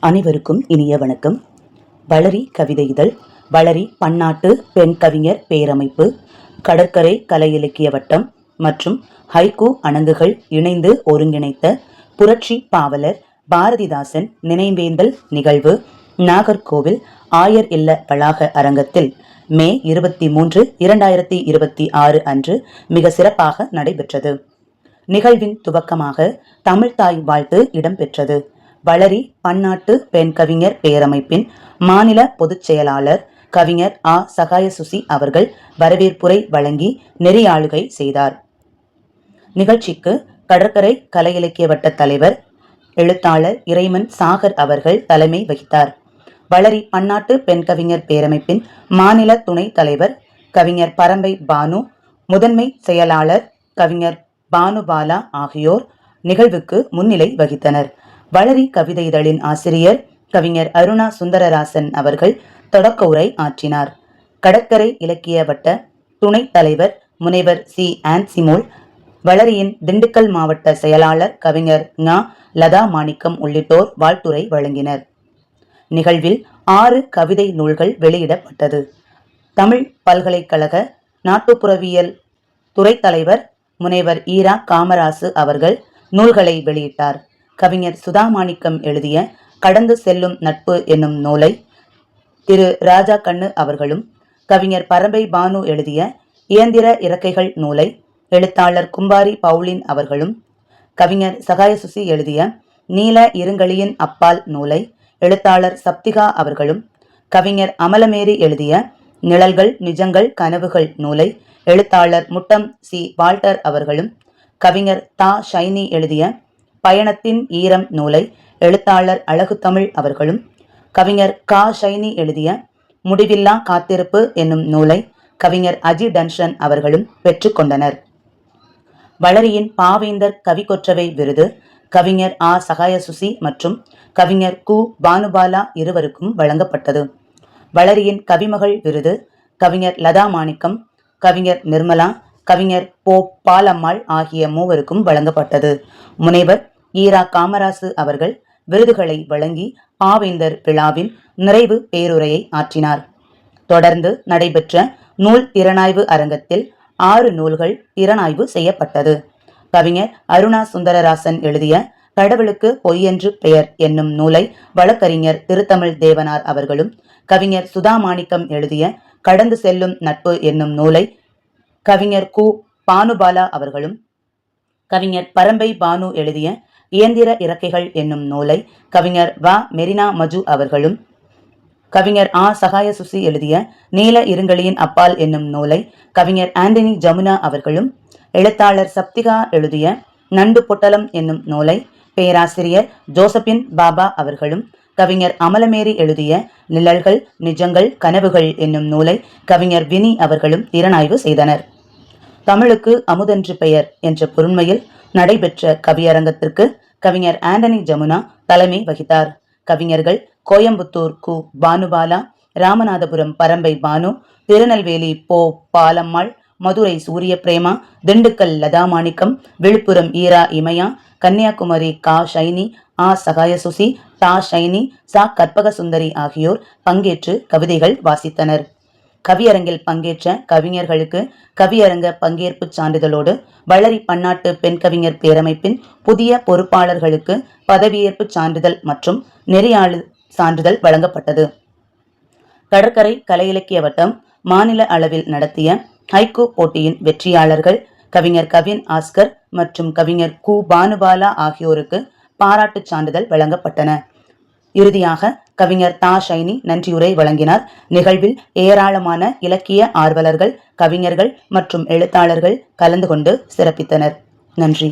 அனைவருக்கும் இனிய வணக்கம். வளரி கவிதை இதழ், வளரி பன்னாட்டு பெண் கவிஞர் பேரமைப்பு, கடற்கரை கலை இலக்கிய வட்டம் மற்றும் ஹைக்கூ அணங்குகள் இணைந்து ஒருங்கிணைத்த புரட்சி பாவலர் பாரதிதாசன் நினைவேந்தல் நிகழ்வு நாகர்கோவில் ஆயர் இல்ல வளாக அரங்கத்தில் மே 23, 2026 அன்று மிக சிறப்பாக நடைபெற்றது. நிகழ்வின் துவக்கமாக தமிழ்தாய் வாழ்த்து இடம்பெற்றது. வளரி பன்னாட்டு பெண் கவிஞர் பேரமைப்பின் மாநில பொதுச் செயலாளர் கவிஞர் சகாயசுசி அவர்கள் வரவேற்புரை வழங்கி நெறியாளுகை செய்தார். நிகழ்ச்சிக்கு கடற்கரை கலை இலக்கிய வட்ட தலைவர் எழுத்தாளர் இறைமன் சாகர் அவர்கள் தலைமை வகித்தார். வளரி பன்னாட்டு பெண் கவிஞர் பேரமைப்பின் மாநில துணைத் தலைவர் கவிஞர் பரம்பை பானு, முதன்மை செயலாளர் கவிஞர் பானுபாலா ஆகியோர் நிகழ்வுக்கு முன்னிலை வகித்தனர். வளரி கவிதை இதழின் ஆசிரியர் கவிஞர் அருணா சுந்தரராசன் அவர்கள் தொடக்க உரை ஆற்றினார். கடற்கரை இலக்கிய வட்ட துணைத் தலைவர் முனைவர் சி ஆன்சிமோல், வளரியின் திண்டுக்கல் மாவட்ட செயலாளர் கவிஞர் லதா மாணிக்கம் உள்ளிட்டோர் வாழ்த்துரை வழங்கினர். நிகழ்வில் 6 கவிதை நூல்கள் வெளியிடப்பட்டது. தமிழ் பல்கலைக்கழக நாட்டுப்புறவியல் துறை தலைவர் முனைவர் ஈரா காமராசு அவர்கள் நூல்களை வெளியிட்டார். கவிஞர் சுதாமாணிக்கம் எழுதிய கடந்து செல்லும் நட்பு என்னும் நூலை திரு ராஜா கண்ணு அவர்களும், கவிஞர் பரம்பை பானு எழுதிய இயந்திர இறக்கைகள் நூலை எழுத்தாளர் கும்பாரி பவுலின் அவர்களும், கவிஞர் சகாயசுசி எழுதிய நீல இருங்களியின் அப்பால் நூலை எழுத்தாளர் சப்திகா அவர்களும், கவிஞர் அமலமேரி எழுதிய நிழல்கள் நிஜங்கள் கனவுகள் நூலை எழுத்தாளர் முட்டம் சி வால்டர் அவர்களும், கவிஞர் ஷைனி எழுதிய பயணத்தின் ஈரம் நூலை எழுத்தாளர் அழகு தமிழ் அவர்களும், கவிஞர் ஷைனி எழுதிய முடிவில்லா காத்திருப்பு என்னும் நூலை கவிஞர் அஜி டன்ஷன் அவர்களும் பெற்றுக்கொண்டனர். வளரியின் பாவேந்தர் கவி கொற்றவை விருது கவிஞர் சகாயசுசி மற்றும் கவிஞர் பானுபாலா இருவருக்கும் வழங்கப்பட்டது. வளரியின் கவிமகள் விருது கவிஞர் லதா மாணிக்கம், கவிஞர் நிர்மலா, கவிஞர் பாலம்மாள் ஆகிய மூவருக்கும் வழங்கப்பட்டது. முனைவர் ஈரா காமராசு அவர்கள் விருதுகளை வழங்கி பாவேந்தர் விழாவின் நிறைவு பேருரையை ஆற்றினார். தொடர்ந்து நடைபெற்ற நூல் திறனாய்வு அரங்கத்தில் 6 நூல்கள் திறனாய்வு செய்யப்பட்டது. கவிஞர் அருணா சுந்தரராசன் எழுதிய கடவுளுக்கு பொய்யென்று பெயர் என்னும் நூலை வழக்கறிஞர் திருத்தமிழ் தேவனார் அவர்களும், கவிஞர் சுதாமாணிக்கம் எழுதிய கடந்து செல்லும் நட்பு என்னும் நூலை கவிஞர் பானுபாலா அவர்களும், கவிஞர் பரம்பை பானு எழுதிய இயந்திர இறக்கைகள் என்னும் நூலை கவிஞர் மெரினா மஜு அவர்களும், கவிஞர் சகாயசுசி எழுதிய நீல இருங்களியின் அப்பால் என்னும் நூலை கவிஞர் ஆண்டனி ஜமுனா அவர்களும், எழுத்தாளர் சப்திகா எழுதிய நண்டு பொட்டலம் என்னும் நூலை பேராசிரியர் ஜோசபின் பாபா அவர்களும், கவிஞர் அமலமேரி எழுதிய நிழல்கள் நிஜங்கள் கனவுகள் என்னும் நூலை கவிஞர் வினி அவர்களும் திறனாய்வு செய்தனர். தமிழுக்கு அமுதென்று பெயர் என்ற பொருண்மையில் நடைபெற்ற கவியரங்கத்திற்கு கவிஞர் ஆண்டனி ஜமுனா தலைமை வகித்தார். கவிஞர்கள் கோயம்புத்தூர் பானுபாலா, ராமநாதபுரம் பரம்பை பானு, திருநெல்வேலி பாலம்மாள், மதுரை சூரிய பிரேமா, திண்டுக்கல் லதா மாணிக்கம், விழுப்புரம் ஈரா இமயா, கன்னியாகுமரி ஷைனி, சகாயசுசி, ஷைனி, கற்பக சுந்தரி ஆகியோர் பங்கேற்று கவிதைகள் வாசித்தனர். கவியரங்கில் பங்கேற்ற கவிஞர்களுக்கு கவியரங்க பங்கேற்பு சான்றிதழோடு வளரி பன்னாட்டு பெண் கவிஞர் பேரமைப்பின் புதிய பொறுப்பாளர்களுக்கு பதவியேற்பு சான்றிதழ் மற்றும் நெறியாளு சான்றிதழ் வழங்கப்பட்டது. கடற்கரை கலை இலக்கிய வட்டம் மாநில அளவில் நடத்திய ஹைக்கூ போட்டியின் வெற்றியாளர்கள் கவிஞர் கவின் ஆஸ்கர் மற்றும் கவிஞர் பானுபாலா ஆகியோருக்கு பாராட்டு சான்றிதழ் வழங்கப்பட்டன. இறுதியாக கவிஞர் ஷைனி நன்றியுரை வழங்கினார். நிகழ்வில் ஏராளமான இலக்கிய ஆர்வலர்கள், கவிஞர்கள் மற்றும் எழுத்தாளர்கள் கலந்து கொண்டு சிறப்பித்தனர். நன்றி.